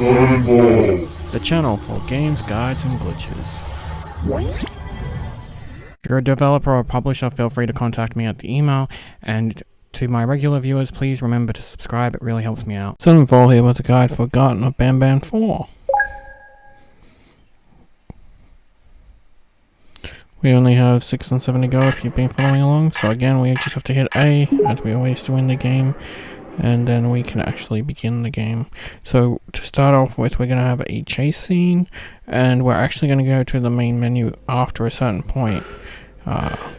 the channel for games, guides, and glitches. If you're a developer or publisher, feel free to contact me at the email, and to my regular viewers, please remember to subscribe, it really helps me out. Sunfall here with a guide for Garten of Banban 4. We only have 6 and 7 to go if you've been following along, so again we just have to hit A, as we always do in the game, and then we can actually begin the game. So to start off with, we're going to have a chase scene, and we're actually going to go to the main menu after a certain point.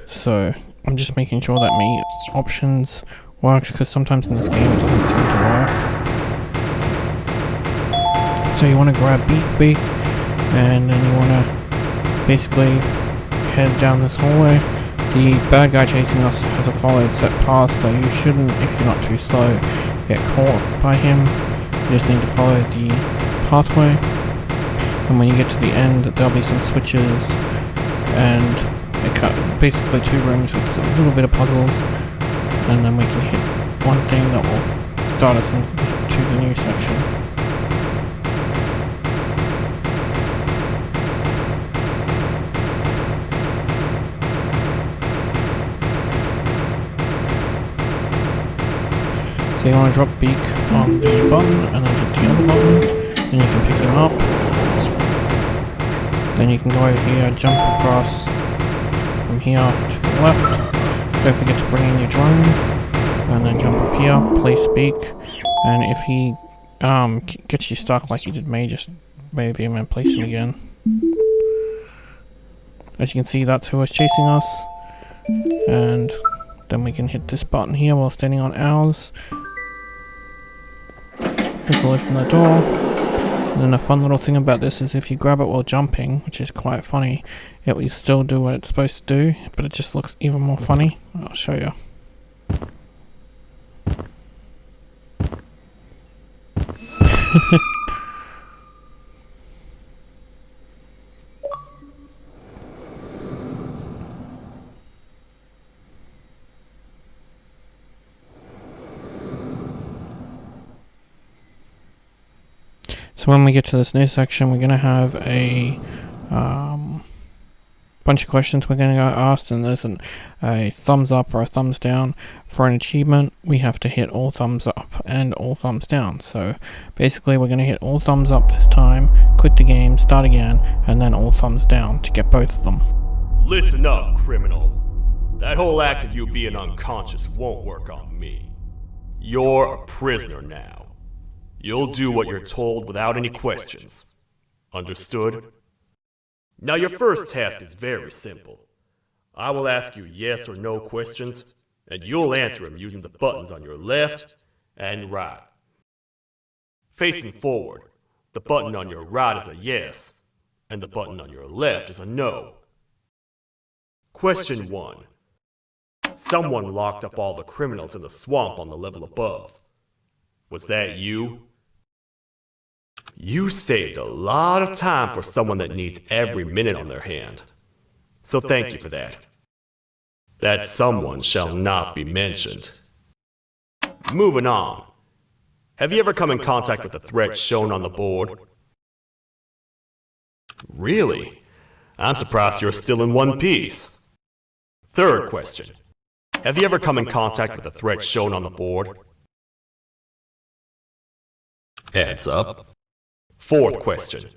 So I'm just making sure that my options works, because sometimes in this game it doesn't seem to work. So you want to grab beak, and then you want to basically head down this hallway. The bad guy chasing us has a followed set path, so you shouldn't, if you're not too slow, get caught by him. You just need to follow the pathway, and when you get to the end there'll be some switches, and basically 2 rooms with a little bit of puzzles, and then we can hit one thing that will start us into the new section. So you want to drop beak on the button and then hit the other button, and you can pick him up. Then you can go over here, jump across from here to the left. Don't forget to bring in your drone, and then jump up here, place beak, and if he gets you stuck like he did me, just wave him and place him again. As you can see, that's who was chasing us, and then we can hit this button here while standing on ours. This will open the door, and then a fun little thing about this is if you grab it while jumping, which is quite funny, it will still do what it's supposed to do, but it just looks even more funny. I'll show you. So when we get to this new section, we're going to have a bunch of questions we're going to get asked, and there's a thumbs up or a thumbs down. For an achievement, we have to hit all thumbs up and all thumbs down. So basically we're going to hit all thumbs up this time, quit the game, start again, and then all thumbs down to get both of them. Listen up, criminal. That whole act of you being unconscious won't work on me. You're a prisoner now. You'll do what you're told without any questions. Understood? Now your first task is very simple. I will ask you yes or no questions, and you'll answer them using the buttons on your left and right. Facing forward, the button on your right is a yes, and the button on your left is a no. Question 1. Someone locked up all the criminals in the swamp on the level above. Was that you? You saved a lot of time for someone that needs every minute on their hand. So thank you for that. That someone shall not be mentioned. Moving on. Have you ever come in contact with the threat shown on the board? Really? I'm surprised you're still in one piece. Third question. Have you ever come in contact with the threat shown on the board? Heads up. Fourth question.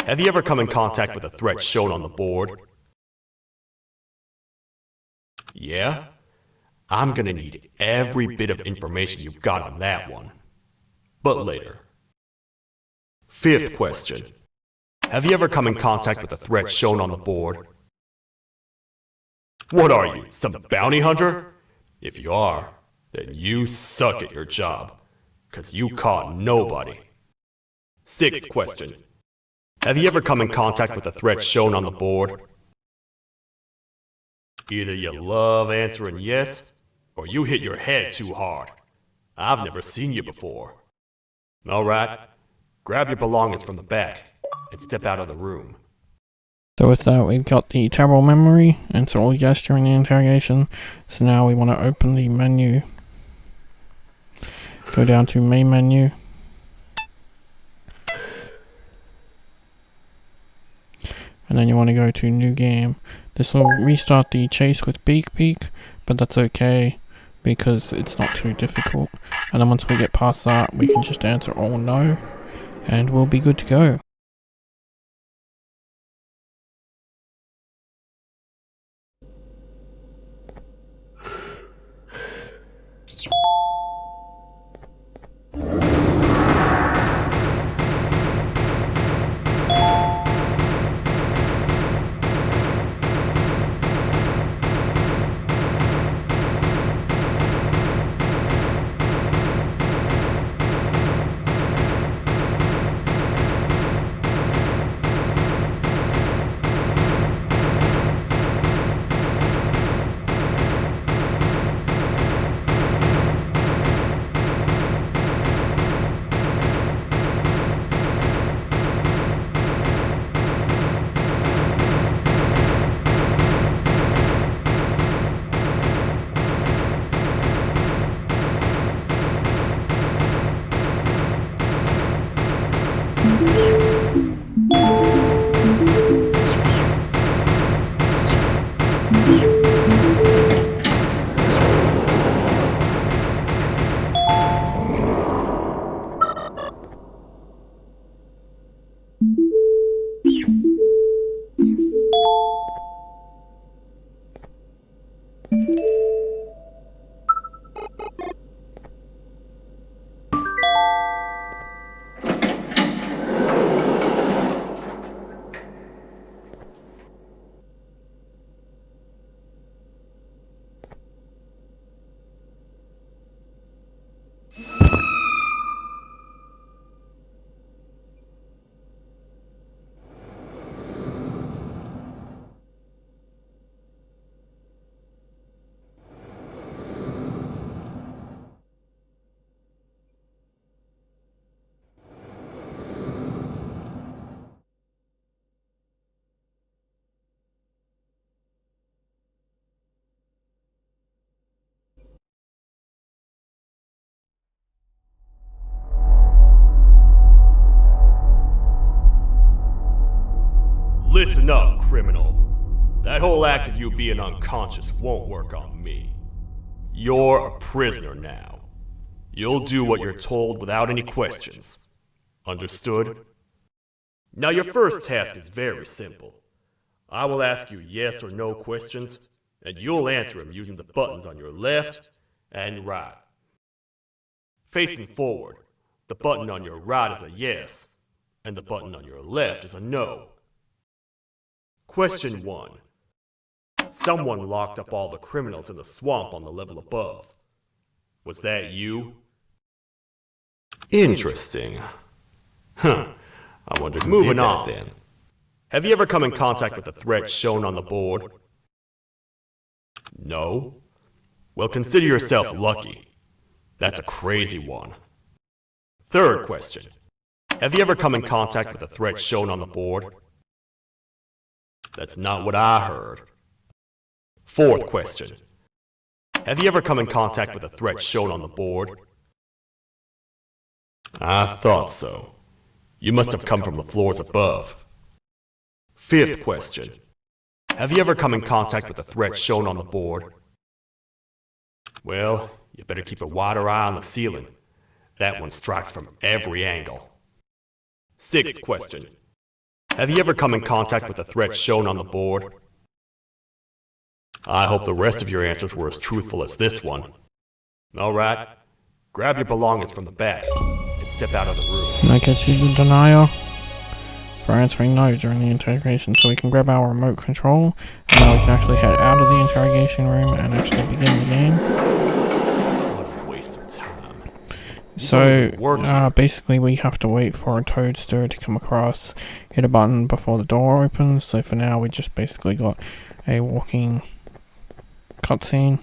Have you ever come in contact with the threat shown on the board? Yeah? I'm gonna need every bit of information you've got on that one. But later. Fifth question. Have you ever come in contact with the threat shown on the board? What are you, some bounty hunter? If you are, then you suck at your job, 'cause you caught nobody. Sixth question. Have you ever come in contact with the threat shown on the board? Either you love answering yes, or you hit your head too hard. I've never seen you before. Alright, grab your belongings from the back, and step out of the room. So with that, we've got the terrible memory, and it's all yes during the interrogation. So now we want to open the menu. Go down to main menu. and then you want to go to new game. This will restart the chase with Beak, but that's okay because it's not too difficult. And then once we get past that, we can just answer all no, and we'll be good to go. Listen up, criminal. That whole act of you being unconscious won't work on me. You're a prisoner now. You'll do what you're told without any questions. Understood? Now your first task is very simple. I will ask you yes or no questions, and you'll answer them using the buttons on your left and right. Facing forward, the button on your right is a yes, and the button on your left is a no. Question 1. Someone locked up all the criminals in the swamp on the level above. Was that you? Interesting. Huh. I wonder who did that then. Have you ever come in contact with the threat shown on the board? No? Well, consider yourself lucky. That's a crazy one. Third question. Have you ever come in contact with the threat shown on the board? That's not what I heard. Fourth question. Have you ever come in contact with the threat shown on the board? I thought so. You must have come from the floors above. Fifth question. Have you ever come in contact with the threat shown on the board? Well, you better keep a wider eye on the ceiling. That one strikes from every angle. Sixth question. Have you ever come in contact with the threat shown on the board? I hope the rest of your answers were as truthful as this one. Alright, grab your belongings from the back and step out of the room. And that gets you the denial for answering no during the interrogation. So we can grab our remote control, and now we can actually head out of the interrogation room and actually begin the game. What a waste of time. So, basically we have to wait for a toadster to come across, hit a button before the door opens. So for now we just basically got a walking cutscene,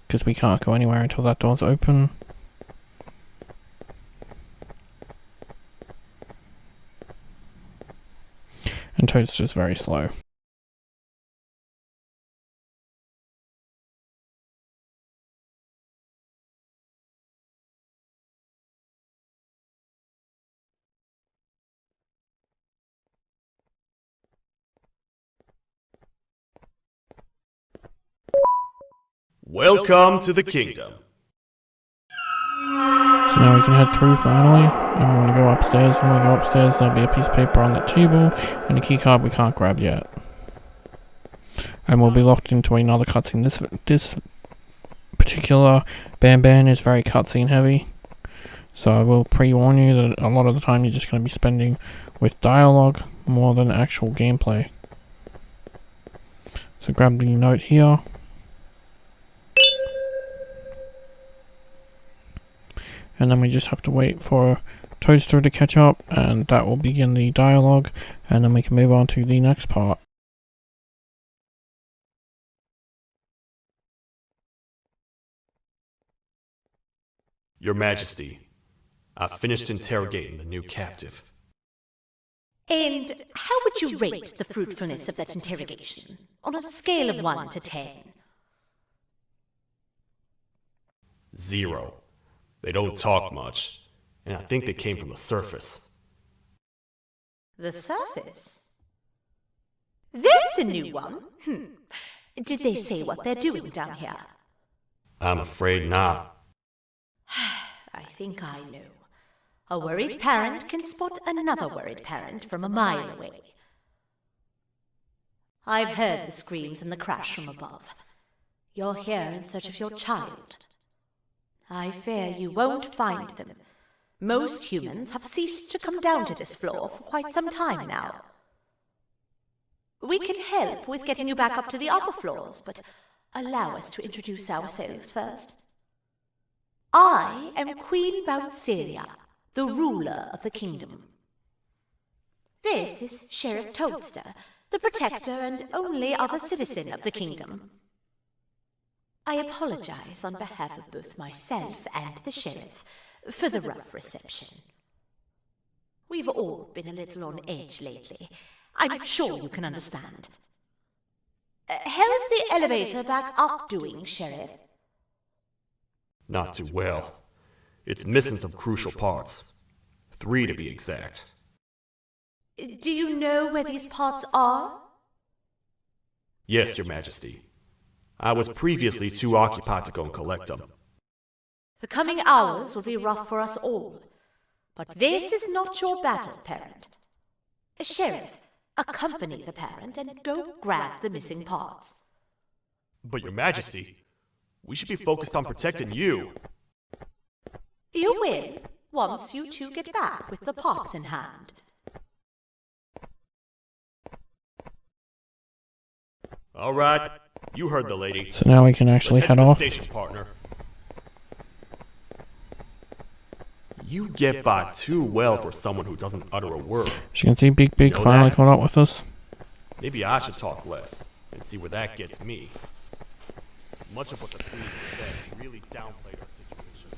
because we can't go anywhere until that door's open. And Toad's just very slow. Welcome to the kingdom. So now we can head through finally, and we're going to go upstairs, and when we go upstairs there'll be a piece of paper on that table, and a key card we can't grab yet. And we'll be locked into another cutscene. This particular Banban is very cutscene heavy, so I will pre-warn you that a lot of the time you're just going to be spending with dialogue more than actual gameplay. So grab the note here. And then we just have to wait for Toadster to catch up, and that will begin the dialogue, and then we can move on to the next part. Your Majesty, I've finished interrogating the new captive. And how would you rate the fruitfulness of that interrogation, on a scale of 1 to 10? 0. They don't talk much, and I think they came from the surface. The surface? That's a new one. Did they say what they're doing down here? I'm afraid not. I think I know. A worried parent can spot another worried parent from a mile away. I've heard the screams and the crash from above. You're here in search of your child. I fear you won't find them. Most humans have ceased to come down to this floor for quite some time now. We can help with getting you back up to the upper floors, but allow us to introduce ourselves first. I am Queen Bounceria, the ruler of the kingdom. This is Sheriff Toadster, the protector and only other citizen of the kingdom. I apologize on behalf of both myself and the sheriff for the rough reception. We've all been a little on edge lately. I'm sure you can understand. How's the elevator back up doing, Sheriff? Not too well. It's missing some crucial parts. 3 to be exact. Do you know where these parts are? Yes, Your Majesty. I was previously too occupied to go and collect them. The coming hours will be rough for us all. But this is not your battle, parent. Sheriff, accompany the parent and go grab the missing parts. But Your Majesty, we should be focused on protecting you. You will, once you two get back with the parts in hand. All right, you heard the lady. So now we can actually Let's head to the off. station, partner. You get by too well for someone who doesn't utter a word. As you can see, Big You know finally that? caught up with us. Maybe I should talk less and see where that gets me. Much of what the Queen said really downplayed our situation.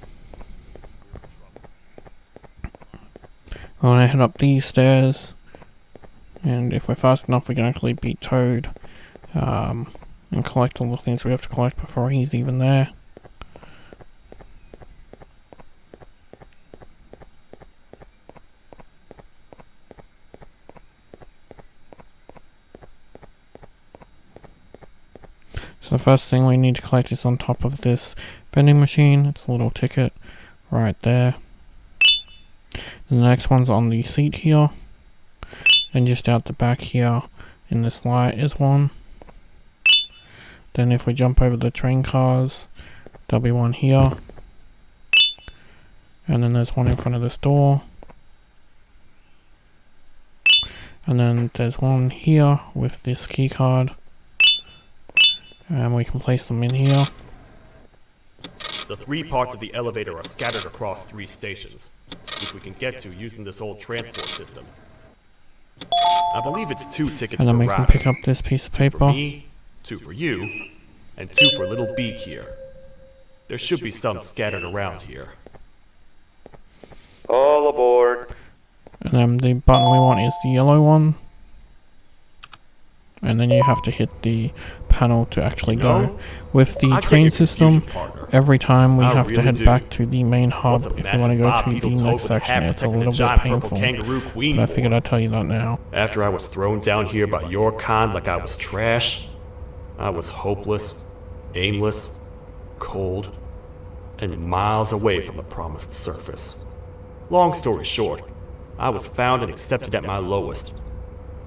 We're in trouble. I'm gonna head up these stairs, and if we're fast enough, we can actually beat Toad, and collect all the things we have to collect before he's even there. So the first thing we need to collect is on top of this vending machine. It's a little ticket right there. The next one's on the seat here. And just out the back here in this light is one. Then if we jump over the train cars, there'll be one here. And then there's one in front of this door. And then there's one here with this key card. And we can place them in here. The 3 parts of the elevator are scattered across 3 stations, which we can get to using this old transport system. I believe it's 2 tickets And then per we can ride. pick up this piece of 2 paper. for me, 2 for you, and 2 for little Beak here. There should be some scattered around here. All aboard. And then the button we want is the yellow one. And then you have to hit the panel to actually go. With the I get train your system, confusion, partner. every time we I have to really head do. back to the main hub What's a if we want to massive go to bipedal the toad next with a hat section. It's a protecting little a bit giant purple painful. kangaroo queen But I for? figured I'd tell you that now. After I was thrown down here by your kind like I was trash, I was hopeless, aimless, cold, and miles away from the promised surface. Long story short, I was found and accepted at my lowest.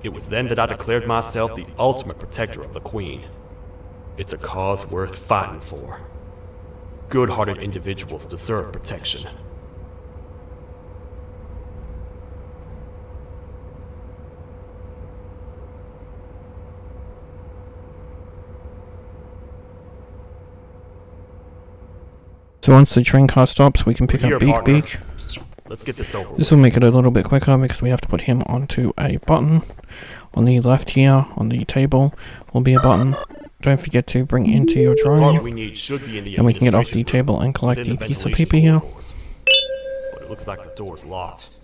It was then that I declared myself the ultimate protector of the Queen. It's a cause worth fighting for. Good-hearted individuals deserve protection. So once the train car stops, we can pick Here, up Beak partner. Beak. Let's get this over This with. will make it a little bit quicker because we have to put him onto a button. On the left here, on the table, will be a button. Don't forget to bring it into your The part drone. we need should be in the And we can get off the administration table room, and collect within the piece of ventilation paper here. corridors. But it looks like the door's locked.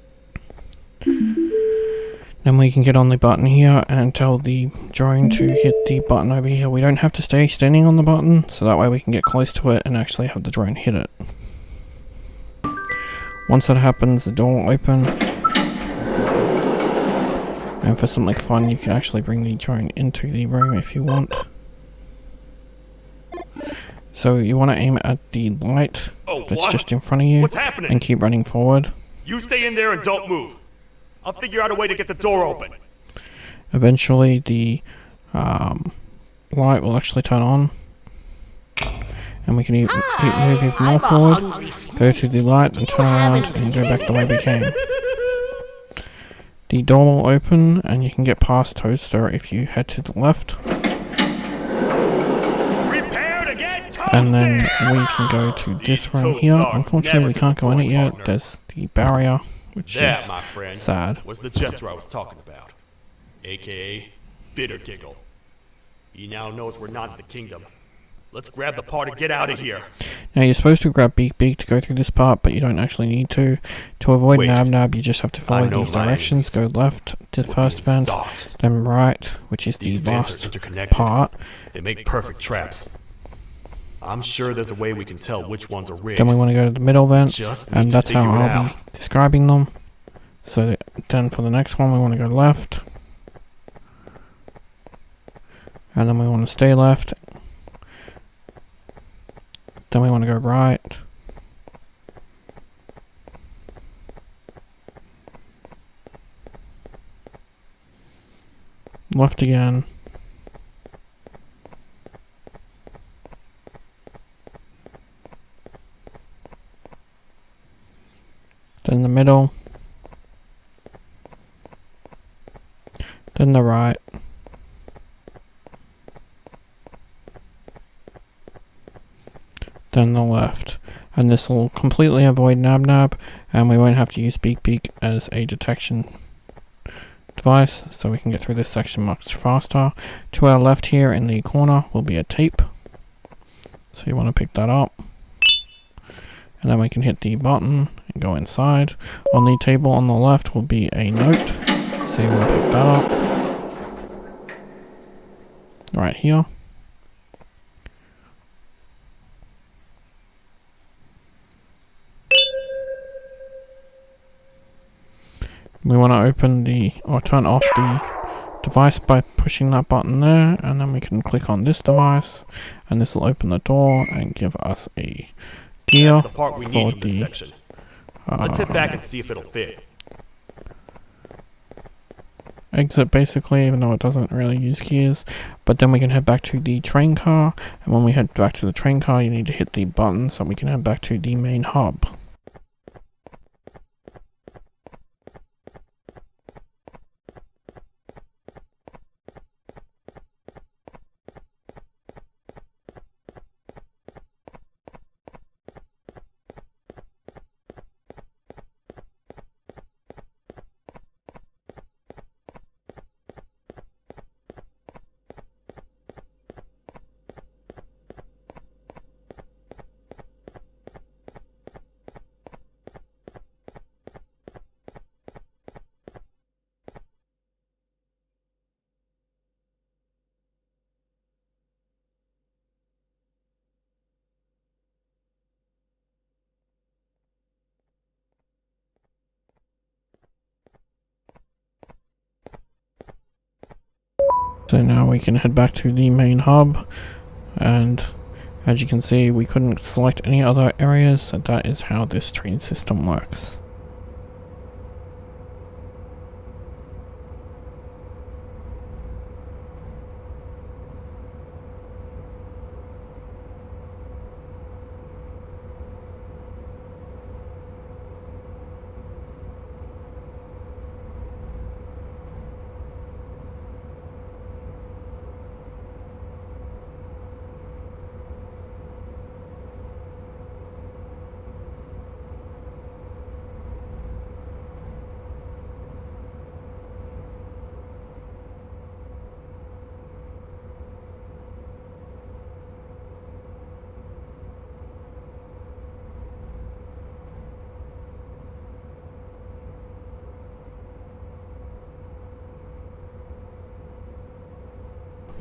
Then we can get on the button here and tell the drone to hit the button over here. We don't have to stay standing on the button, so that way we can get close to it and actually have the drone hit it. Once that happens, the door will open. And for something fun, you can actually bring the drone into the room if you want. So you want to aim at the light Oh, that's what? just in front of you What's happening? and keep running forward. You stay in there and don't move. I'll figure out a way to get the door open. Eventually the light will actually turn on. And we can move even more forward. Go to the light and turn around and go back the way we came. The door will open and you can get past Toaster if you head to the left. Prepare to get toasted! And then we can go to this room here. Unfortunately we can't go in it yet. There's the barrier, which That, is my friend, sad. was the jester I was talking about. AKA Bitter Giggle. He now knows we're not in the kingdom. Let's grab the part and get out of here. Now you're supposed to grab Beak Beak to go through this part, but you don't actually need to. To avoid Wait. Nab Nab, you just have to follow I know these my directions. Go enemies. left to the first being vent, stalked. then right, which is These the vents are last interconnected. part. They make perfect traps. I'm sure there's a way we can tell which ones are rigged. Then we want to go to the middle vent, Just need and to that's how figure it I'll be out. describing them. So then for the next one, we want to go left, and then we want to stay left. Then we want to go right. Left again. Then the middle. Then the right. Then the left. And this will completely avoid Nab Nab, and we won't have to use Beak Beak as a detection device, so we can get through this section much faster. To our left here in the corner will be a tape, so you want to pick that up, and then we can hit the button and go inside. On the table on the left will be a note, so you want to pick that up right here. We want to open or turn off the device by pushing that button there, and then we can click on this device, and this will open the door and give us a gear That's the part we for need from this the section. Let's hit back and see if it'll fit. exit, basically, even though it doesn't really use gears. But then we can head back to the train car, and when we head back to the train car, you need to hit the button so we can head back to the main hub. So now we can head back to the main hub, and As you can see, we couldn't select any other areas, so that is how this train system works.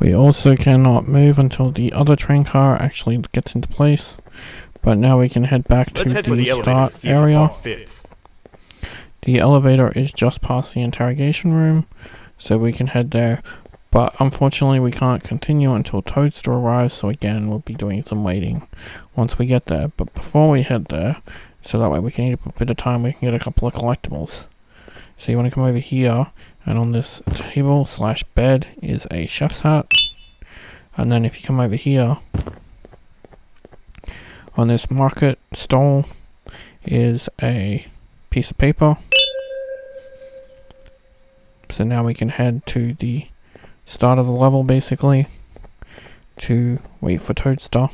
We also cannot move until the other train car actually gets into place. But now we can head back to Let's head for the the elevator start to see if the area. car fits. The elevator is just past the interrogation room, so we can head there. But unfortunately we can't continue until Toadstool arrives, so again we'll be doing some waiting once we get there. But before we head there, so that way we can eat a bit of time, we can get a couple of collectibles. So you want to come over here, and on this table slash bed is a chef's hat. And then if you come over here, on this market stall is a piece of paper. So now we can head to the start of the level basically to wait for Toadstool.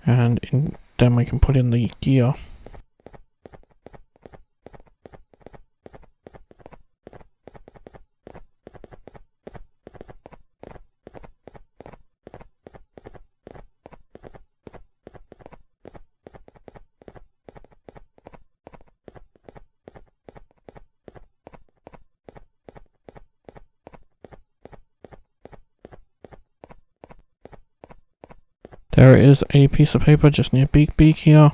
And then we can put in the gear. There is a piece of paper just near Beak here.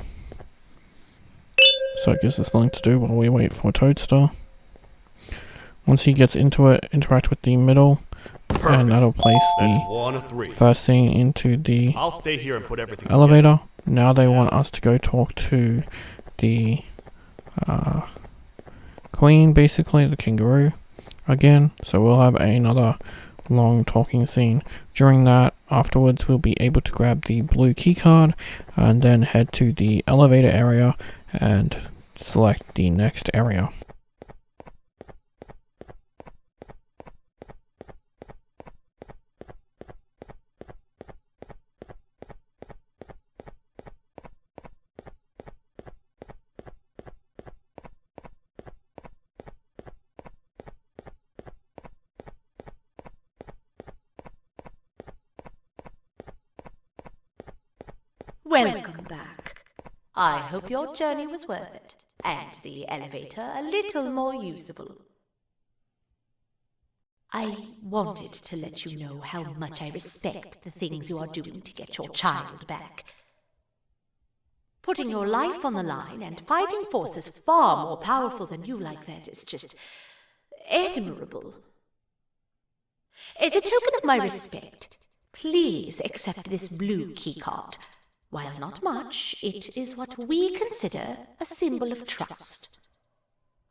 So it gives us something to do while we wait for Toadstool. Once he gets into it, interact with the middle, Perfect. and that'll place That's the 1 of 3. first thing into the I'll stay here and put everything elevator. Now they want us to go talk to the queen, basically, the kangaroo, again. So we'll have another long talking scene. During that, afterwards, we'll be able to grab the blue key card and then head to the elevator area and select the next area. Welcome back. I hope your journey was worth it, and the elevator a little more usable. I wanted to let you know how much I respect the things you are doing to get your child back. Putting your life on the line and fighting forces far more powerful than you like that is just admirable. As a token of my respect, please accept this blue keycard. While not much, it is what we consider a symbol of trust.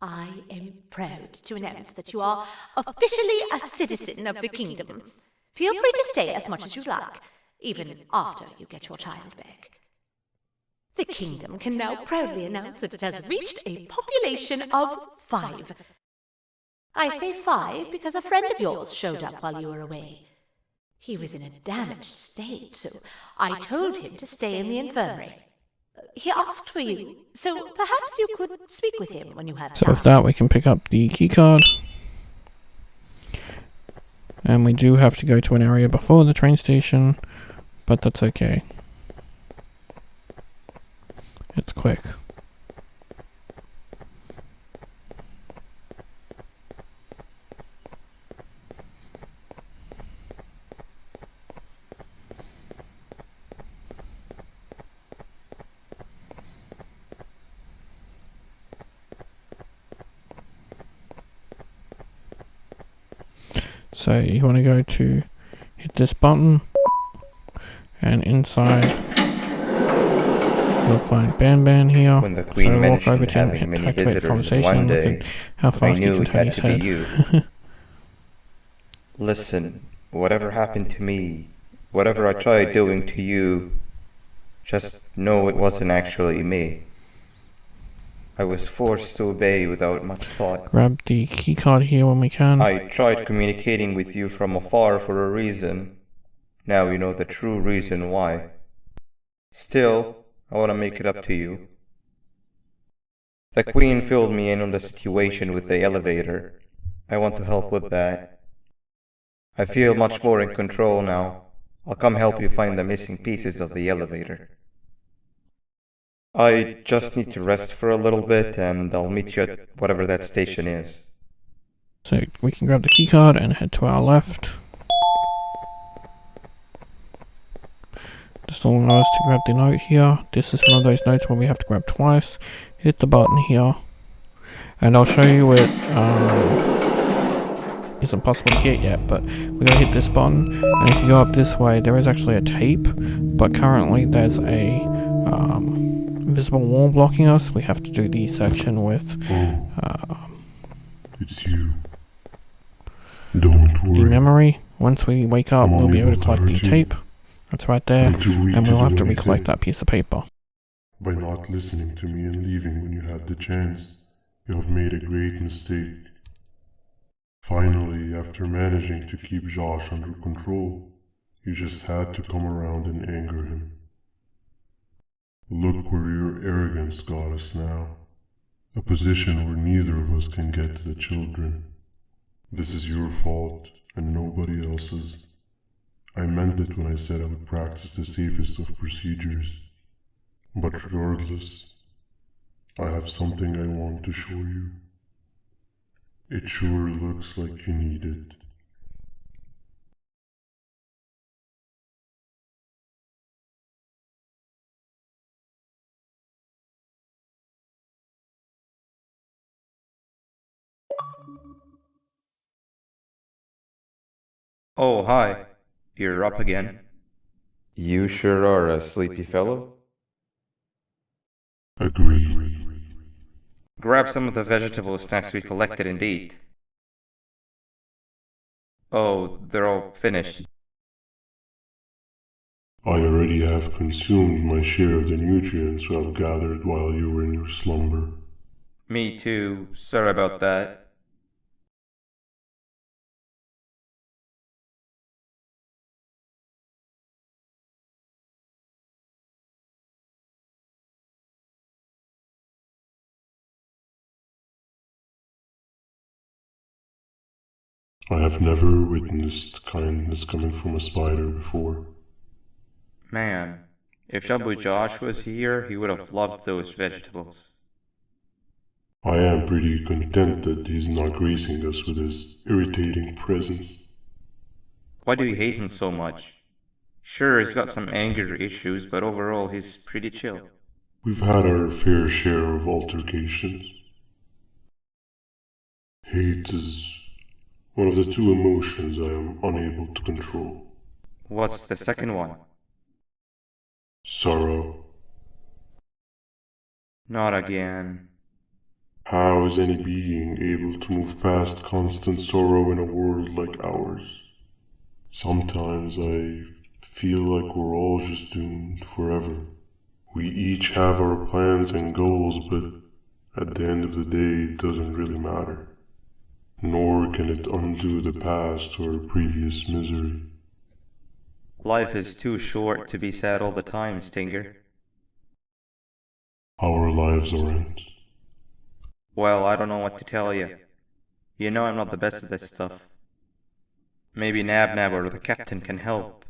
I am proud to announce that you are officially a citizen of the kingdom. Feel free to stay as much as you like, even after you get your child back. The kingdom can now proudly announce that it has reached a population of 5. I say 5 because a friend of yours showed up while you were away. He was in a damaged state, so I told him to stay in the infirmary. He asked for you, so perhaps you could speak with him when you have time. So with that, we can pick up the key card. And we do have to go to an area before the train station, but that's okay. It's quick. So you want to go to hit this button And inside, you'll find Banban here. When the Queen so walk mentioned over to him, having many activate the visitors in conversation. one Look day, at how I fast he knew can it turn had his to be head. you. Listen, whatever happened to me, whatever I tried doing to you, just know it wasn't actually me. I was forced to obey without much thought. Grab the keycard here when we can. I tried communicating with you from afar for a reason. Now you know the true reason why. Still, I want to make it up to you. The Queen filled me in on the situation with the elevator. I want to help with that. I feel much more in control now. I'll come help you find the missing pieces of the elevator. I just need to rest for a little bit and I'll meet you at whatever that station is. So we can grab the keycard and head to our left. Just allow us to grab the note here. This is one of those notes where we have to grab twice. Hit the button here. And I'll show you it isn't possible to get yet, but we're gonna hit this button, and if you go up this way there is actually a tape, but currently there's a invisible wall blocking us. We have to do the section with It's you. Don't the worry. memory. Once we wake up, I'm we'll be able to unable to collect the hurt you. tape. That's right there, I'm too weak and to we'll have do to recollect anything. that piece of paper. By not listening to me and leaving when you had the chance, you have made a great mistake. Finally, after managing to keep Josh under control, you just had to come around and anger him. Look where your arrogance got us now. A position where neither of us can get to the children. This is your fault, and nobody else's. I meant it when I said I would practice the safest of procedures. But regardless, I have something I want to show you. It sure looks like you need it. Oh, hi. You're up again. You sure are a sleepy fellow. Agreed. Grab some of the vegetable snacks we collected and eat. Oh, they're all finished. I already have consumed my share of the nutrients I've gathered while you were in your slumber. Me too. Sorry about that. I have never witnessed kindness coming from a spider before. Man, if Shabu Josh was here, he would have loved those vegetables. I am pretty content that he's not gracing us with his irritating presence. Why do you hate him so much? Sure, he's got some anger issues, but overall he's pretty chill. We've had our fair share of altercations. Hate is one of the two emotions I am unable to control. What's the second one? Sorrow. Not again. How is any being able to move past constant sorrow in a world like ours? Sometimes I feel like we're all just doomed forever. We each have our plans and goals, but at the end of the day, it doesn't really matter. Nor can it undo the past or previous misery. Life is too short to be sad all the time, Stinger. Our lives aren't. Well, I don't know what to tell you. You know I'm not the best at this stuff. Maybe Nab or the captain can help.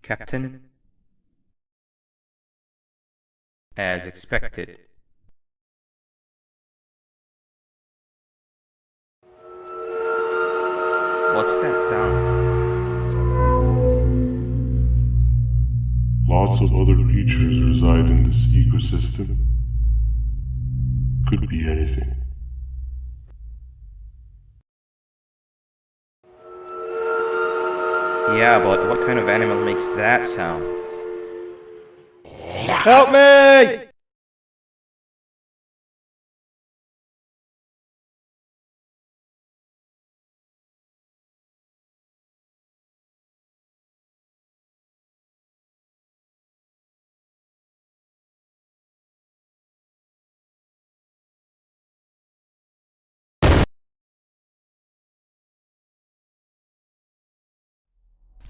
Captain? As expected. What's that sound? Lots of other creatures reside in this ecosystem. Could be anything. Yeah, but what kind of animal makes that sound? Help me!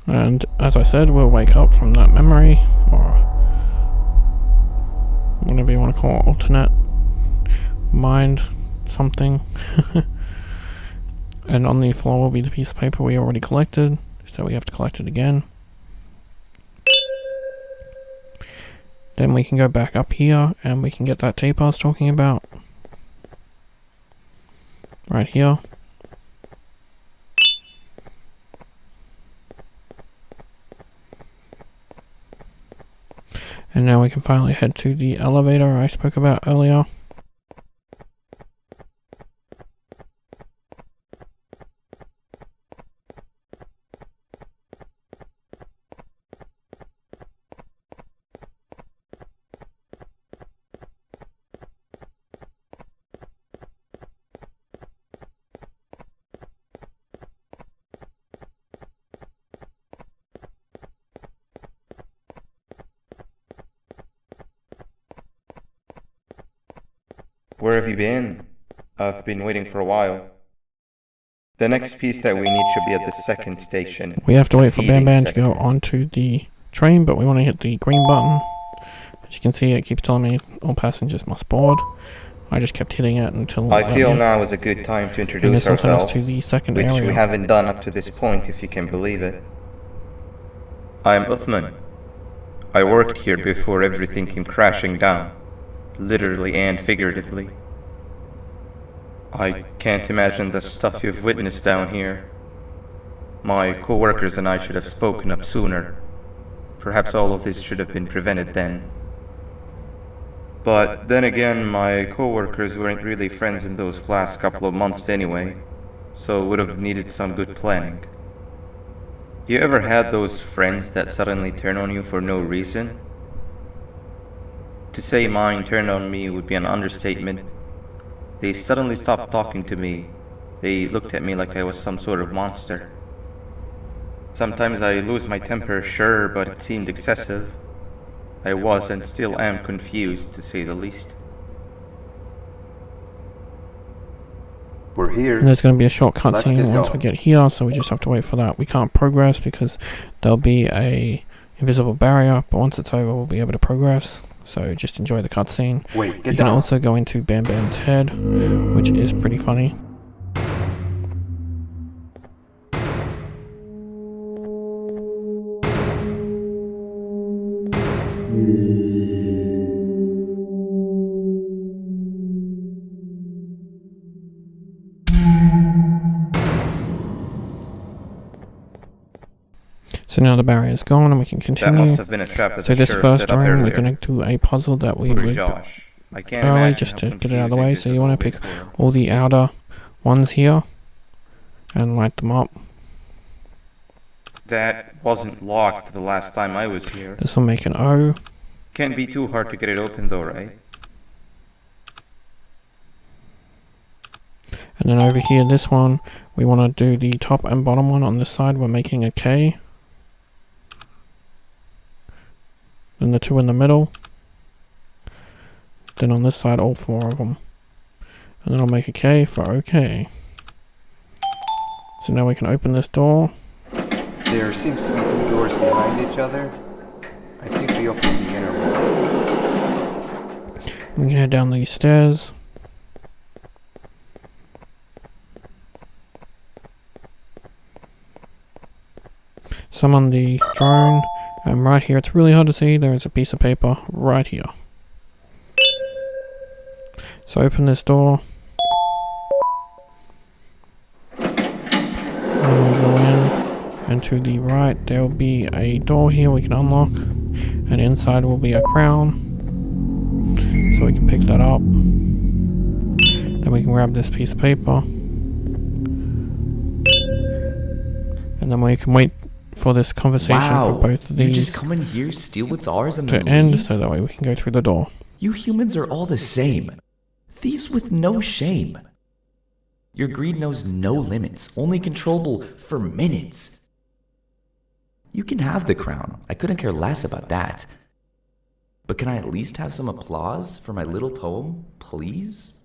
And as I said, we'll wake up from that memory, or whatever you want to call it, alternate mind something. And on the floor will be the piece of paper we already collected, so we have to collect it again. Then we can go back up here and we can get that tape I was talking about. Right here. And now we can finally head to the elevator I spoke about earlier. Where have you been? I've been waiting for a while. The next piece that we need should be at the second station. We have to wait for Feeding Banban to section. go onto the train, but we want to hit the green button. As you can see, it keeps telling me all passengers must board. I just kept hitting it until I feel yeah. now is a good time to And introduce this will take us ourselves, to the second which area. we haven't done up to this point, if you can believe it. I'm Uthman. I worked here before everything came crashing down, literally and figuratively. I can't imagine the stuff you've witnessed down here. My co-workers and I should have spoken up sooner. Perhaps all of this should have been prevented then. But then again, my co-workers weren't really friends in those last couple of months anyway, so would have needed some good planning. You ever had those friends that suddenly turn on you for no reason? To say mine turned on me would be an understatement. They suddenly stopped talking to me. They looked at me like I was some sort of monster. Sometimes I lose my temper, sure, but it seemed excessive. I was and still am confused, to say the least. We're here. And there's going to be a short Let's cutscene get once going. we get here, so we just have to wait for that. We can't progress because there'll be a invisible barrier, but once it's over we'll be able to progress. So just enjoy the cutscene. Wait, You get can down. also go into Banban's head, which is pretty funny. So now the barrier is gone and we can That must continue. have been a trap that So the this sheriff first set up room we're earlier. going to do a puzzle that we Poor would Josh. I can't early imagine just how to get it out of the confusing way. this So has you want all to been pick for him. all the outer ones here and light them up. That wasn't locked the last time I was here. This will make an O. Can't be too hard to get it open though, right? And then over here, this one, we want to do the top and bottom one. On this side, we're making a K. Then the two in the middle. Then on this side, all four of them. And then I'll make a K for OK. So now we can open this door. There seems to be two doors behind each other. I think we opened the inner one. We can head down these stairs. So I'm on the drone, and right here, it's really hard to see, there is a piece of paper right here. So open this door. And we'll go in, and to the right, there will be a door here we can unlock, and inside will be a crown. So we can pick that up. Then we can grab this piece of paper. And then we can wait for this conversation for both of you these just come in here, steal what's ours, and to then end, leave? so that way we can go through the door. You humans are all the same. Thieves with no shame. Your greed knows no limits, only controllable for minutes. You can have the crown. I couldn't care less about that. But can I at least have some applause for my little poem, please?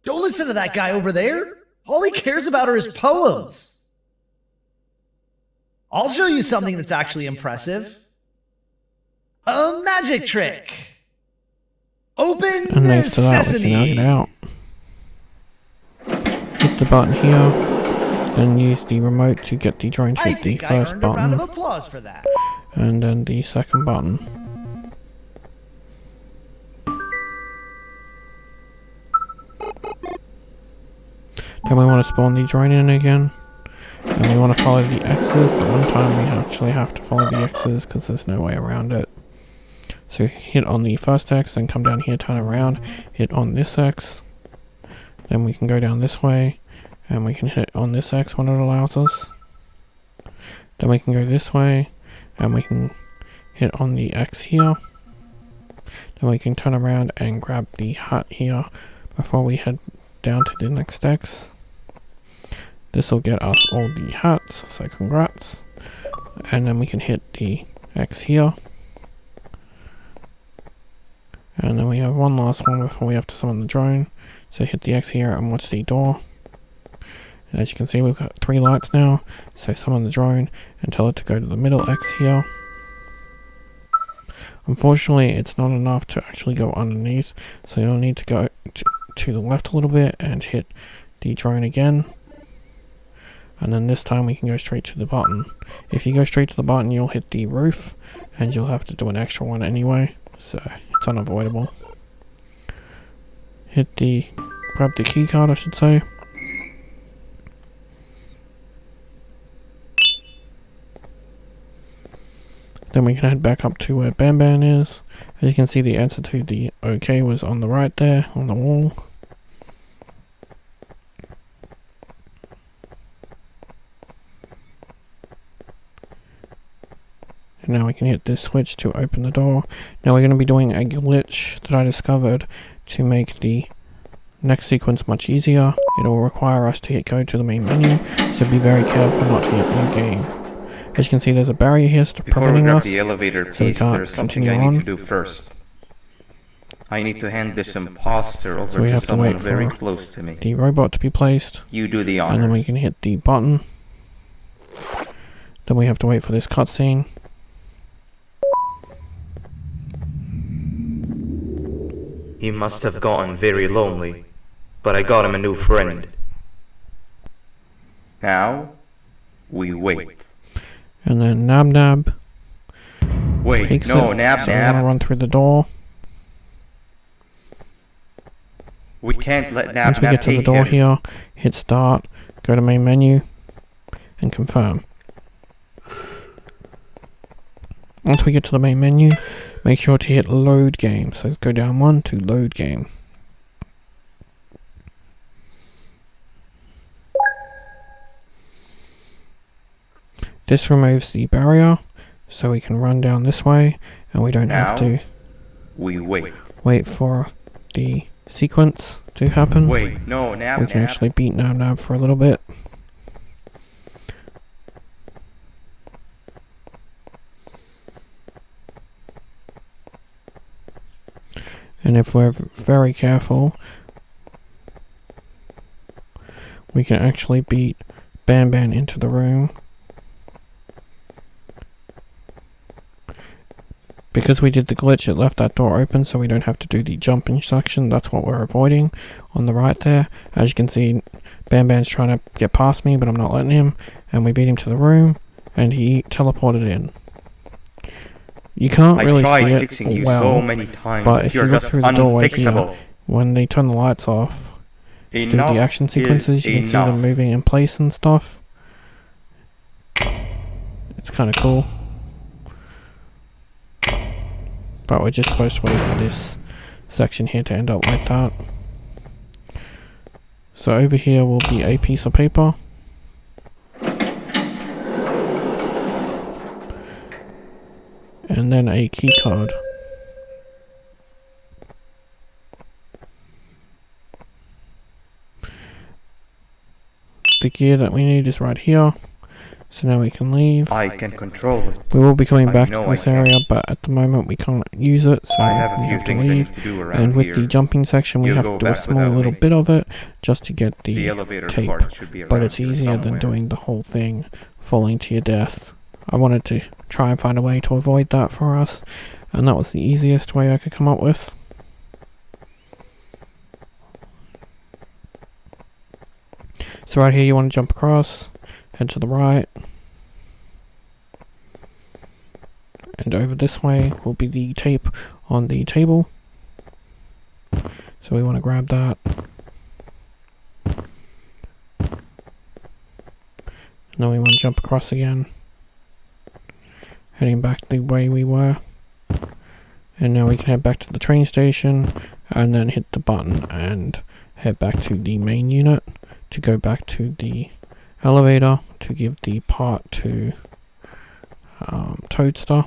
Don't listen to that guy over there. All he cares about are his poems. I'll show you something that's actually impressive. A magic trick. Open And next to that, we can now sesame. get out. Hit the button here, then use the remote to get the drone to I hit the think I first earned a round of button, applause for that. and then the second button. Then we want to spawn the drone in again, and we want to follow the X's. The one time we actually have to follow the X's because there's no way around it. So hit on the first X, then come down here, turn around, hit on this X. Then we can go down this way, and we can hit on this X when it allows us. Then we can go this way, and we can hit on the X here. Then we can turn around and grab the hat here before we head down to the next X. This will get us all the hats, so congrats. And then we can hit the X here. And then we have one last one before we have to summon the drone. So hit the X here and watch the door. And as you can see, we've got 3 lights now. So summon the drone and tell it to go to the middle X here. Unfortunately, it's not enough to actually go underneath. So you'll need to go to the left a little bit and hit the drone again. And then this time we can go straight to the button. If you go straight to the button, you'll hit the roof. And you'll have to do an extra one anyway. So it's unavoidable. Grab the key card, I should say. Then we can head back up to where Banban is. As you can see, the answer to the OK was on the right there, on the wall. And now we can hit this switch to open the door. Now we're going to be doing a glitch that I discovered to make the next sequence much easier. It will require us to hit go to the main menu, so be very careful not to hit new game. As you can see, there's a barrier here preventing us, the elevator so we piece, can't there's something continue I on. need to do first. I need to hand this imposter over So we to have to someone wait very for close to me. the robot to be placed, You do the and then we honors. can hit the button. Then we have to wait for this cutscene. He must have gotten very lonely, but I got him a new friend. Now, we wait. And then Nab Nab Wait, takes no, it, Nab so we're gonna Nab. run through the door. We can't let Nab Once we Nab get to the take door him. here, hit start, go to main menu, and confirm. Once we get to the main menu, make sure to hit load game. So let's go down 1 to load game. This removes the barrier, so we can run down this way, and we don't have Now, to we wait. wait for the sequence to happen. Wait, no, Nab We can Nab. actually beat Nab Nab for a little bit. And if we're very careful, we can actually beat Banban into the room. Because we did the glitch, it left that door open so we don't have to do the jumping section. That's what we're avoiding on the right there. As you can see, Banban's trying to get past me, but I'm not letting him. And we beat him to the room, and he teleported in. You can't I really see tried it fixing you well, so many times, but but if you're you look just through the doorway unfixable. here, when they turn the lights off, to do Enough the action sequences, you can see them enough. moving in place and stuff. It's kind of cool. But we're just supposed to wait for this section here to end up like that. So over here will be a piece of paper. and then a key card. The gear that we need is right here, so now we can leave. I can control it. We will be coming I back know to this I can. area, but at the moment we can't use it, so I have a we few have to things I leave. need to do around And with here. the jumping section, we You'll have go to do a back small without little me. bit of it just to get The the elevator tape. part should be But around it's here easier than somewhere. doing the whole thing, falling to your death. I wanted to try and find a way to avoid that for us, and that was the easiest way I could come up with. So right here you want to jump across, head to the right, and over this way will be the tape on the table. So we want to grab that. Now we want to jump across again, heading back the way we were. And now we can head back to the train station and then hit the button and head back to the main unit to go back to the elevator to give the part to Toadster.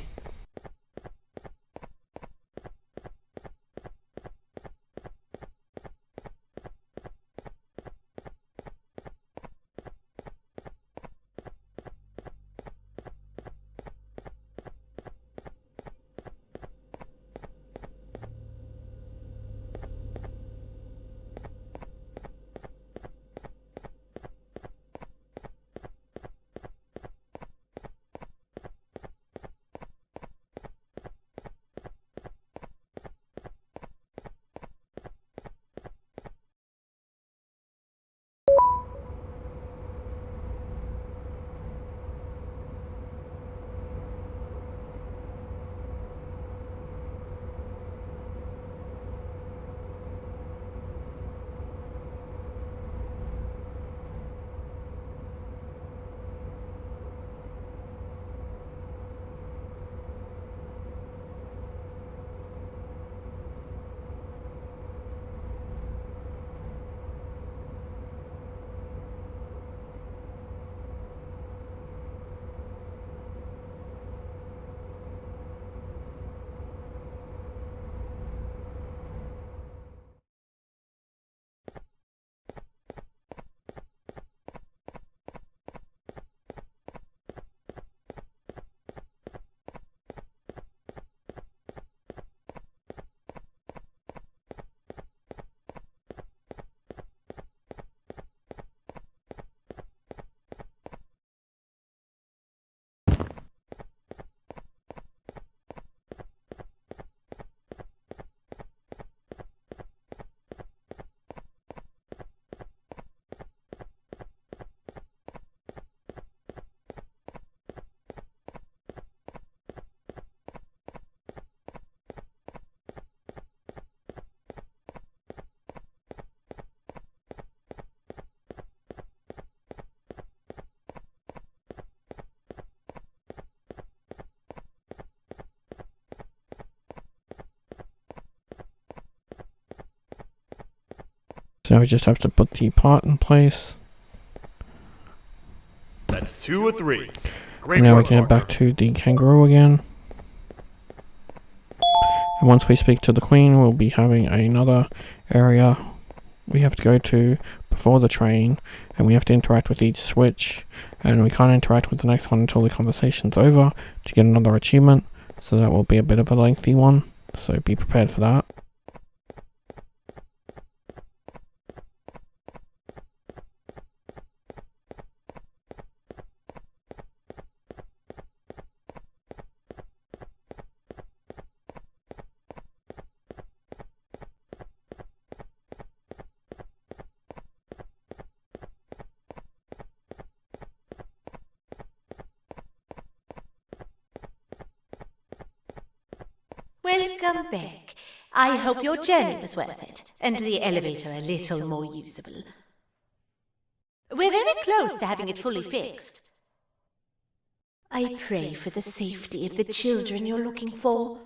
So now we just have to put the part in place. That's 2 or 3. Great And now we work, can head back Parker. to the kangaroo again. And once we speak to the queen, we'll be having another area we have to go to before the train, and we have to interact with each switch, and we can't interact with the next one until the conversation's over to get another achievement, so that will be a bit of a lengthy one, so be prepared for that. Welcome back. I hope your journey was worth it, and the elevator a little more usable. We're very close to having it fully fixed. I pray for the safety of the children you're looking for.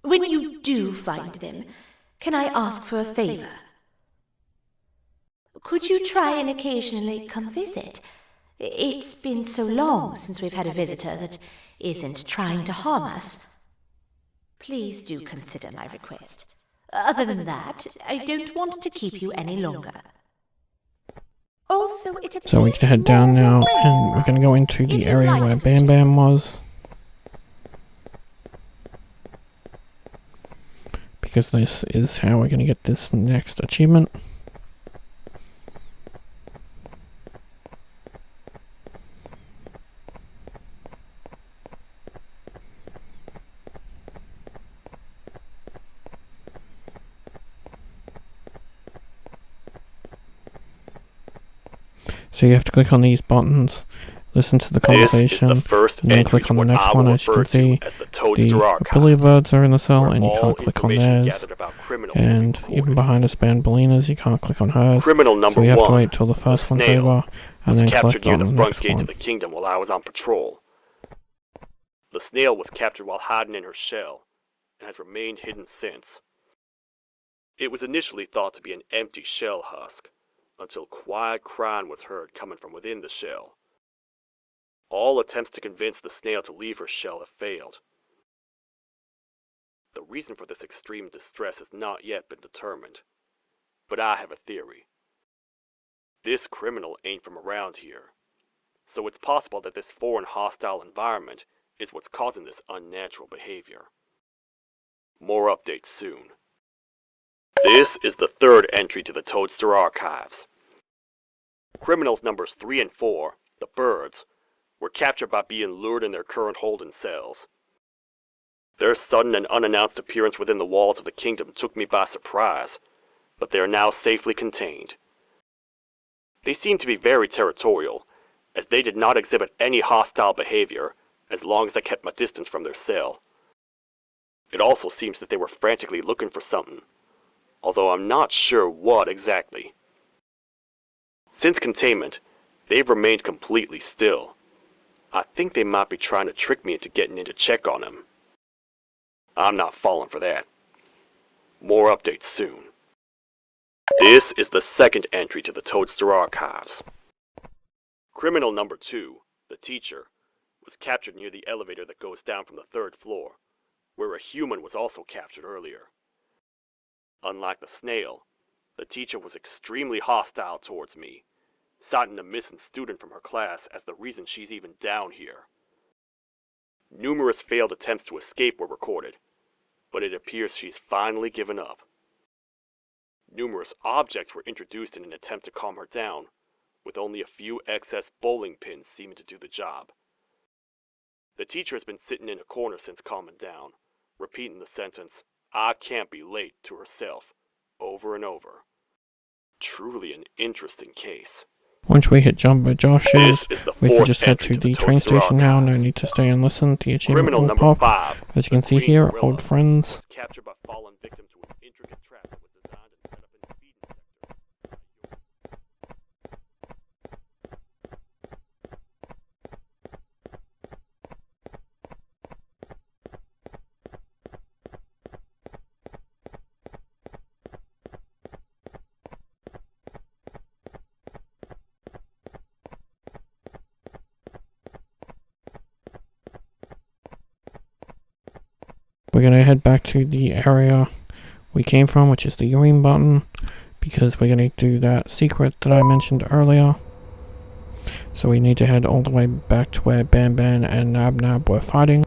When you do find them, can I ask for a favor? Could you try and occasionally come visit? It's been so long since we've had a visitor that isn't trying to harm us. Please do consider my request. Other than that, I don't want to keep you any longer. Also, So we can head down now, and we're going to go into the area where Banban was. Because this is how we're going to get this next achievement. So you have to click on these buttons, listen to the conversation, and then click on the next one. As you can see, the Billy Birds are in the cell, and you can't click on theirs. And even behind us, Banbalena's, you can't click on hers. So we have to wait till the first one's over, and then click on the next one. The kingdom while I was on patrol. The snail was captured while hiding in her shell, and has remained hidden since. It was initially thought to be an empty shell husk, until quiet crying was heard coming from within the shell. All attempts to convince the snail to leave her shell have failed. The reason for this extreme distress has not yet been determined, but I have a theory. This criminal ain't from around here, so it's possible that this foreign hostile environment is what's causing this unnatural behavior. More updates soon. This is the third entry to the Toadster Archives. Criminals numbers 3 and 4, the birds, were captured by being lured in their current holding cells. Their sudden and unannounced appearance within the walls of the kingdom took me by surprise, but they are now safely contained. They seem to be very territorial, as they did not exhibit any hostile behavior as long as I kept my distance from their cell. It also seems that they were frantically looking for something, although I'm not sure what exactly. Since containment, they've remained completely still. I think they might be trying to trick me into getting in to check on them. I'm not falling for that. More updates soon. This is the second entry to the Toadster Archives. Criminal number 2, the teacher, was captured near the elevator that goes down from the 3rd floor, where a human was also captured earlier. Unlike the snail, the teacher was extremely hostile towards me, citing a missing student from her class as the reason she's even down here. Numerous failed attempts to escape were recorded, but it appears she's finally given up. Numerous objects were introduced in an attempt to calm her down, with only a few excess bowling pins seeming to do the job. The teacher has been sitting in a corner since calming down, repeating the sentence, "I can't be late," to herself, over and over. Truly an interesting case. Once we hit Jumbo Josh's, we can just head to the train station now. No need to stay and listen. The achievement will pop. 5, As you can see here, old friends. captured by fallen victim to an intricate trap that was designed and set up in the feeding We're gonna head back to the area we came from, which is the green button, because we're gonna do that secret that I mentioned earlier. So we need to head all the way back to where Banban and Nab were fighting.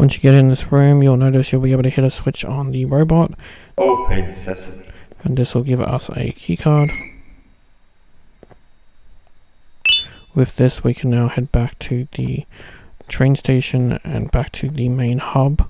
Once you get in this room, you'll notice you'll be able to hit a switch on the robot, Open sesame. and this will give us a keycard. With this, we can now head back to the train station and back to the main hub.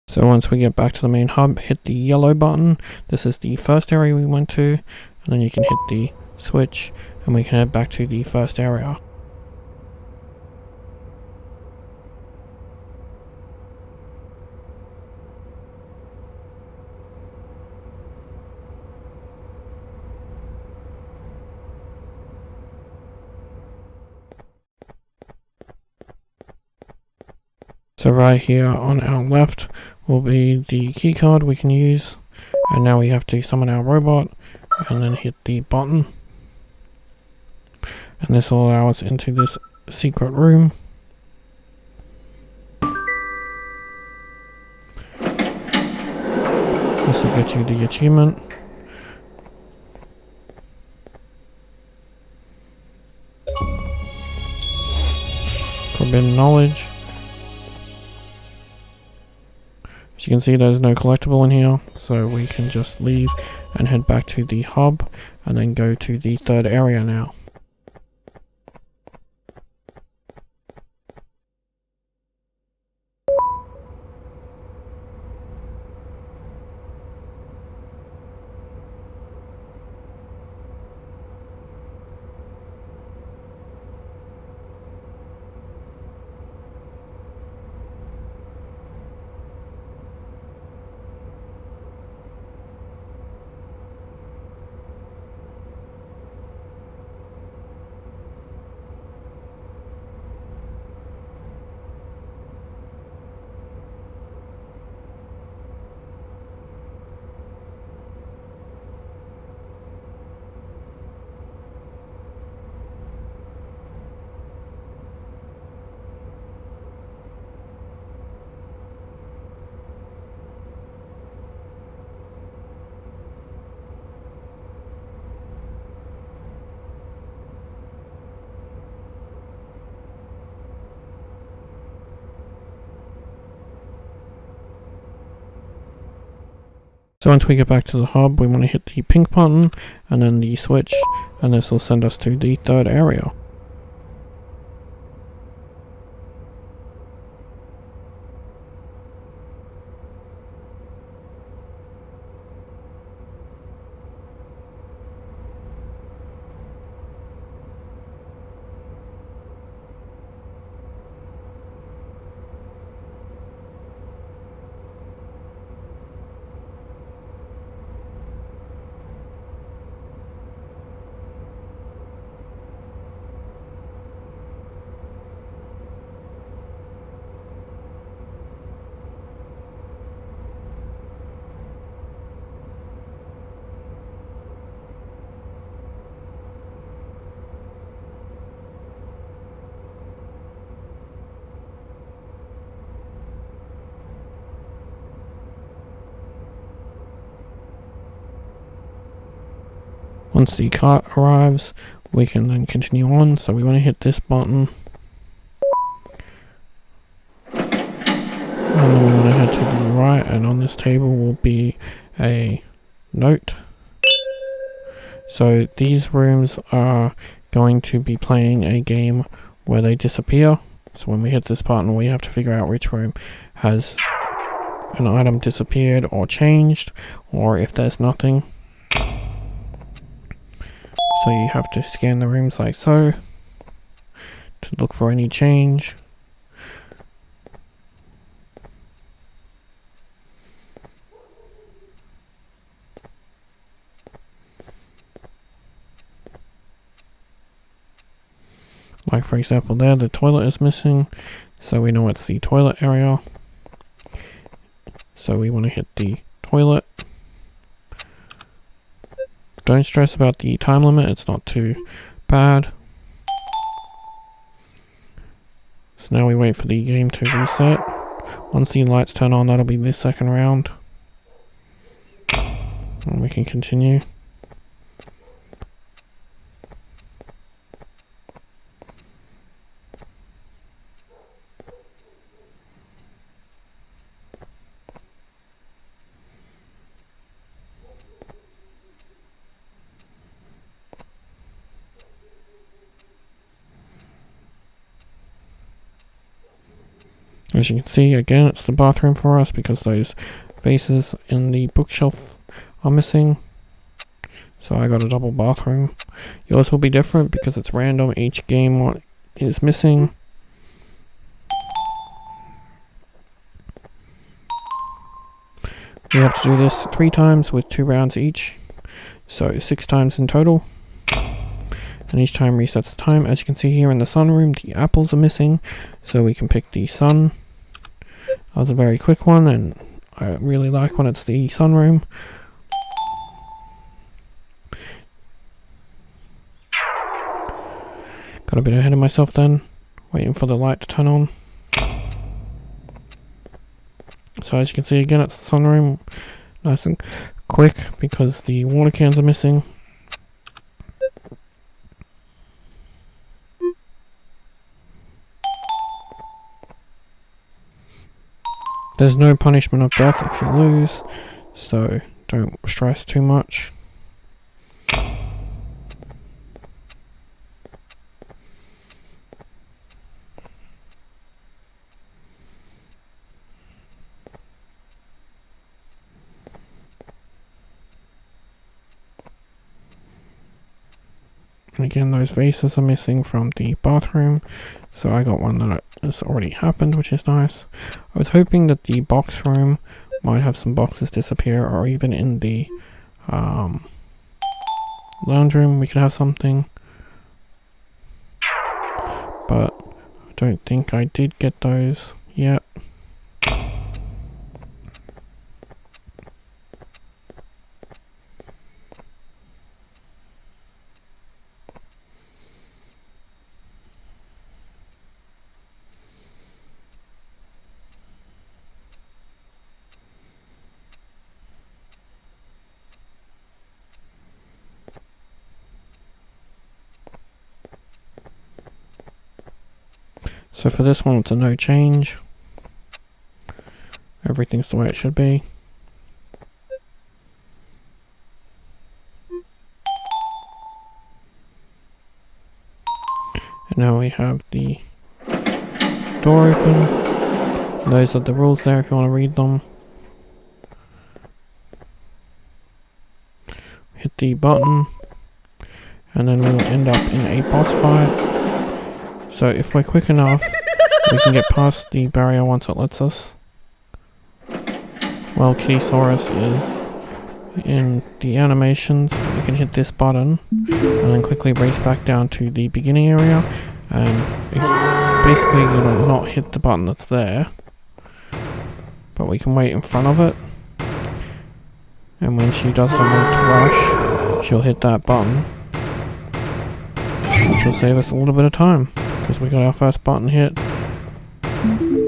So once we get back to the main hub, hit the yellow button. This is the first area we went to, and then you can hit the switch and we can head back to the first area. So right here on our left will be the keycard we can use, and now we have to summon our robot and then hit the button, and this will allow us into this secret room. This will get you the achievement. Forbidden knowledge. As you can see, there's no collectible in here, so we can just leave and head back to the hub and then go to the third area now. So once we get back to the hub, we want to hit the pink button and then the switch, and this will send us to the third area. Once the cart arrives, we can then continue on. So we want to hit this button. And then we want to head to the right, and on this table will be a note. So these rooms are going to be playing a game where they disappear. So when we hit this button, we have to figure out which room has an item disappeared or changed, or if there's nothing. So you have to scan the rooms like so to look for any change. Like for example there, the toilet is missing, so we know it's the toilet area. So we want to hit the toilet. Don't stress about the time limit, it's not too bad. So now we wait for the game to reset. Once the lights turn on, that'll be the second round. And we can continue. As you can see, again, it's the bathroom for us because those vases in the bookshelf are missing. So I got a double bathroom. Yours will be different because it's random. Each game what is missing. We have to do this 3 times with 2 rounds each. So 6 times in total. And each time resets the time. As you can see here in the sunroom, the apples are missing. So we can pick the sun. That was a very quick one, and I really like when it's the sunroom. Got a bit ahead of myself then, waiting for the light to turn on. So as you can see again, it's the sunroom. Nice and quick because the water cans are missing. There's no punishment of death if you lose, so don't stress too much. And again, those vases are missing from the bathroom, so I got one that has already happened, which is nice. I was hoping that the box room might have some boxes disappear, or even in the lounge room we could have something. But I don't think I did get those yet. So for this one, it's a no change. Everything's the way it should be. And now we have the door open. Those are the rules there if you want to read them. Hit the button. And then we'll end up in a boss fight. So if we're quick enough, we can get past the barrier once it lets us. While Kittysaurus is in the animations, we can hit this button and then quickly race back down to the beginning area, and basically you will not hit the button that's there, but we can wait in front of it, and when she does her move to rush, she'll hit that button, which will save us a little bit of time. Because we got our first button hit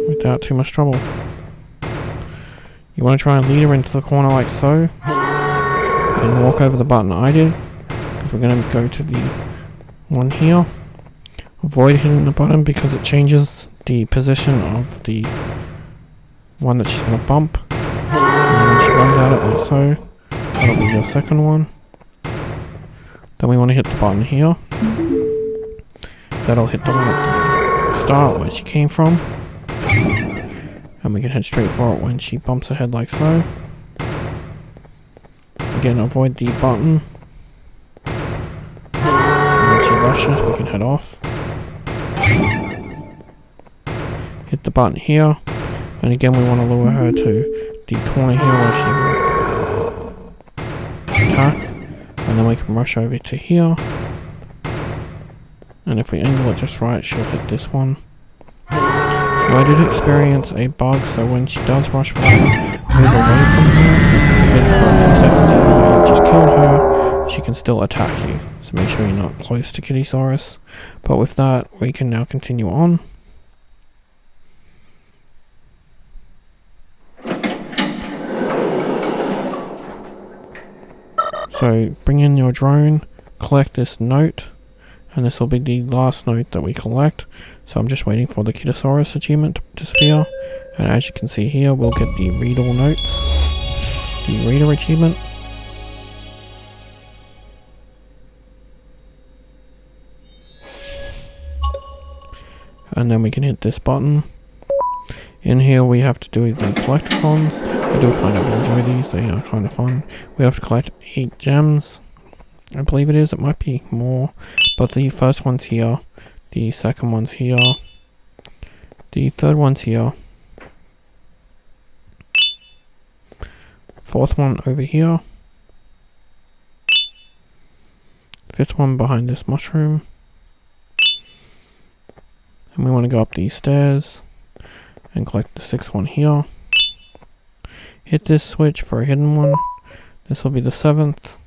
without too much trouble. You want to try and lead her into the corner like so, and walk over the button I did, because we're going to go to the one here. Avoid hitting the button because it changes the position of the one that she's going to bump. And when she runs out of it, like so, that'll be your second one. Then we want to hit the button here. That'll hit the one at the start where she came from. And we can head straight for it when she bumps ahead like so. Again, avoid the button. And when she rushes, we can head off. Hit the button here. And again, we want to lure her to the corner here where she will attack. And then we can rush over to here. And if we angle it just right, she'll hit this one. Now I did experience a bug, so when she does rush forward, move away from her, because for a few seconds even though you've just killed her, she can still attack you. So make sure you're not close to Kittysaurus. But with that, we can now continue on. So bring in your drone, collect this note, and this will be the last note that we collect. So I'm just waiting for the Kittysaurus achievement to disappear, and as you can see here, we'll get the read all notes, the reader achievement. And then we can hit this button. In here we have to do the collectathons. I do kind of enjoy these, they are kind of fun. We have to collect 8 gems. I believe it is, it might be more. But the first one's here. The second one's here. The third one's here. Fourth one over here. Fifth one behind this mushroom. And we want to go up these stairs and collect the sixth one here. Hit this switch for a hidden one. This will be the 7th.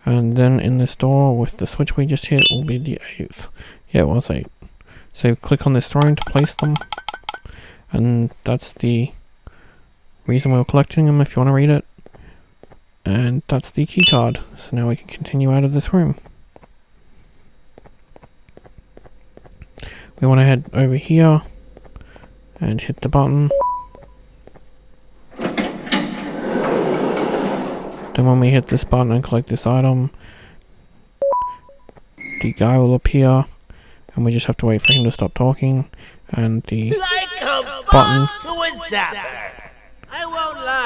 And then in this door with the switch we just hit will be the 8th. Yeah, it was 8. So click on this throne to place them. And that's the reason we were collecting them if you want to read it. And that's the key card. So now we can continue out of this room. We want to head over here and hit the button. Then when we hit this button and collect this item, the guy will appear and we just have to wait for him to stop talking, and the button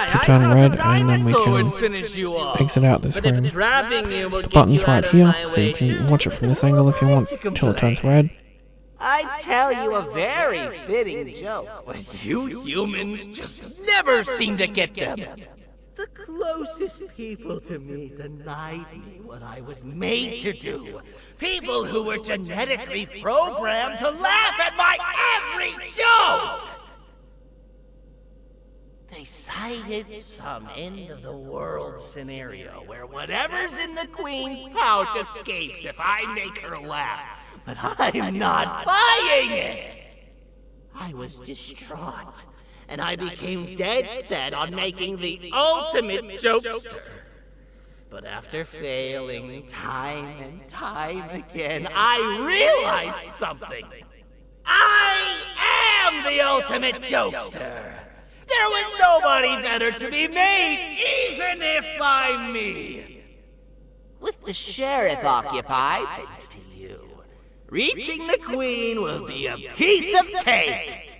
to turn red, and then we can exit out this room. The button's right here, so you can watch it from this angle if you want until it turns red. I tell you a very fitting joke, but you humans just never seem to get them. The closest people to me denied me what I was made to do. People who were genetically programmed to laugh at my every joke! They cited some end-of-the-world scenario where whatever's in the Queen's pouch escapes if I make her laugh. But I'm not buying it! I was distraught, and I became dead set on making the ultimate jokester. But after failing time and time again, I realized something. I am the ultimate jokester! There was nobody better to be made, even if by me! With the sheriff occupied, thanks to you, reaching the Queen will be a piece of cake!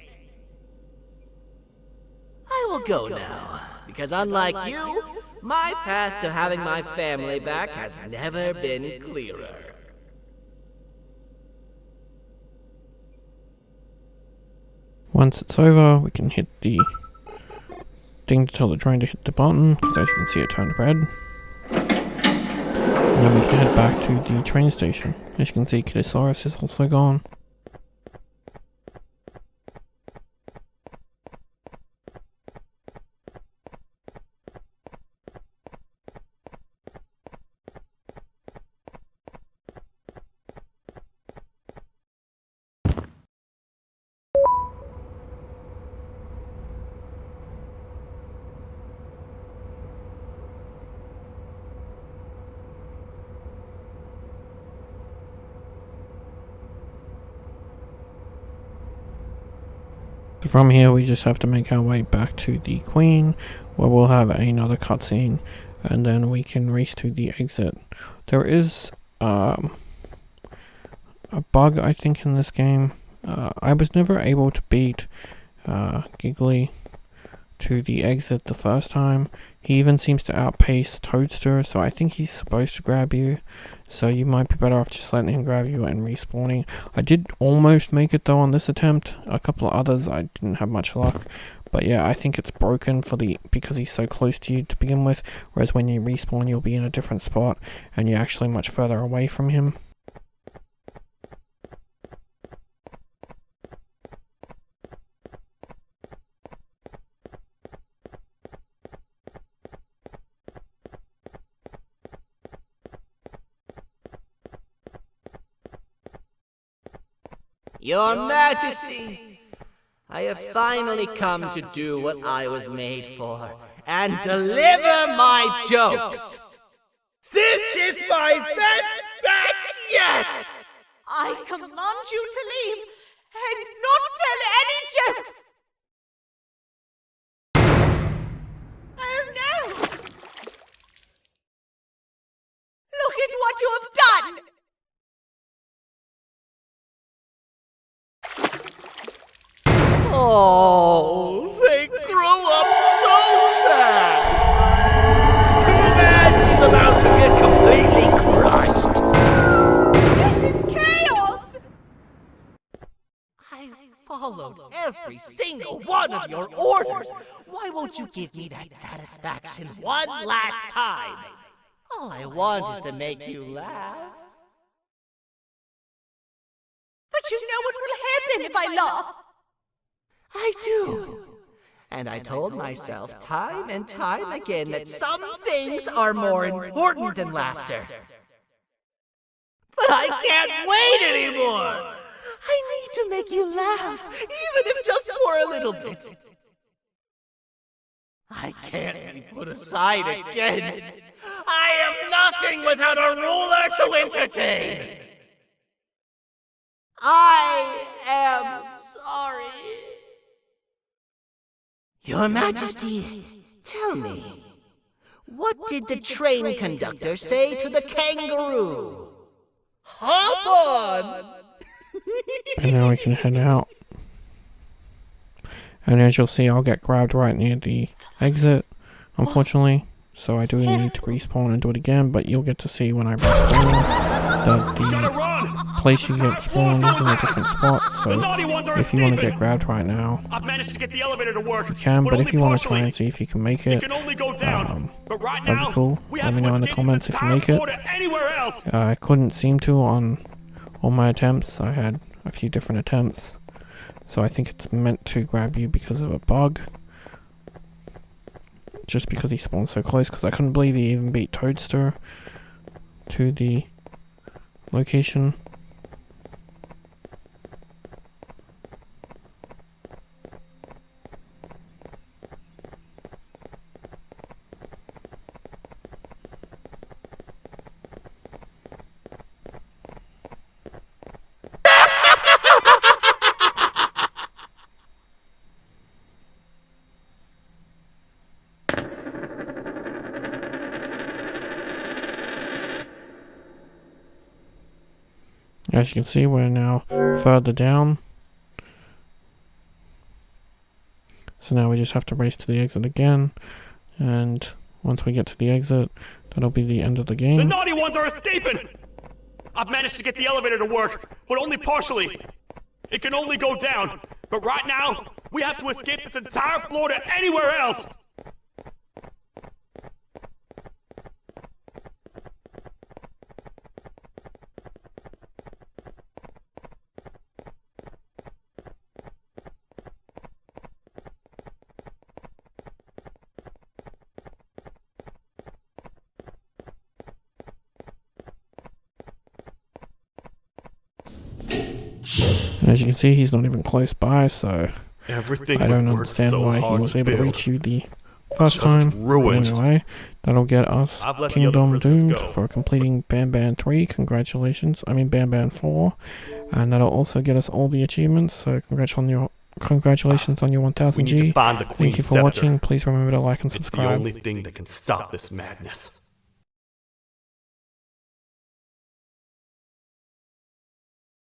I will go now, because unlike you, my path to having my family back has never been clearer. Once it's over, we can hit the thing to tell the drone to hit the button, because as you can see it turned red. And then we can head back to the train station. As you can see, Kittysaurus is also gone. So from here we just have to make our way back to the Queen, where we'll have another cutscene, and then we can race to the exit. There is a bug, I think, in this game. I was never able to beat Giggly to the exit the first time. He even seems to outpace Toadster, so I think he's supposed to grab you. So you might be better off just letting him grab you and respawning. I did almost make it though on this attempt. A couple of others I didn't have much luck. But yeah, I think it's broken because he's so close to you to begin with. Whereas when you respawn, you'll be in a different spot and you're actually much further away from him. Your Majesty, I have finally come to do what I was made for, and deliver my jokes. This is my best match yet! I command you to leave and not tell any jokes! Oh no! Look at what you have done! Oh, they grow up so fast! Too bad she's about to get completely crushed! This is chaos! I followed every single one of your orders! Why won't you give me that satisfaction one last time? All I want is to make you laugh. But you know what will happen if I laugh! I do. And I told myself time and time again that some things are more important than laughter. But I can't wait anymore! I need to make you laugh, even if just for a little bit. I can't be put aside again. I am nothing without a ruler to entertain. I am sorry. Your Majesty, tell me, what did the train conductor say to the kangaroo? Hop on! And now we can head out. And as you'll see, I'll get grabbed right near the exit, unfortunately. So I do need to respawn and do it again, but you'll get to see when I respawn that the place you get spawned is in a different spot. So if you want to get grabbed right now, I've managed to get the elevator to work. you can, but if you want to try partially. and see if you can make it, Can only go down. But right that'd now, be cool. we Let have me to know in the escape comments this if you entire make it. floor to anywhere else. I couldn't seem to on all my attempts. I had a few different attempts. So I think it's meant to grab you because of a bug. Just because he spawned so close, because I couldn't believe he even beat Toadster to the location. As you can see, we're now further down. So now we just have to race to the exit again. And once we get to the exit, that'll be the end of the game. The naughty ones are escaping! I've managed to get the elevator to work, but only partially. It can only go down. But right now, we have to escape this entire floor to anywhere else! And as you can see, he's not even close by, so Everything I don't we worked understand so why he hard was to able to build. reach you the first Just time. ruined. Anyway, that'll get us I've let the other Kingdom prisoners Doomed go. for completing Banban 3. Congratulations. I mean Banban 4. And that'll also get us all the achievements, so congratulations on your 1000 We need G. to find the Thank Queen's you for scepter. watching. Please remember to like and It's the subscribe. only thing that can stop this madness.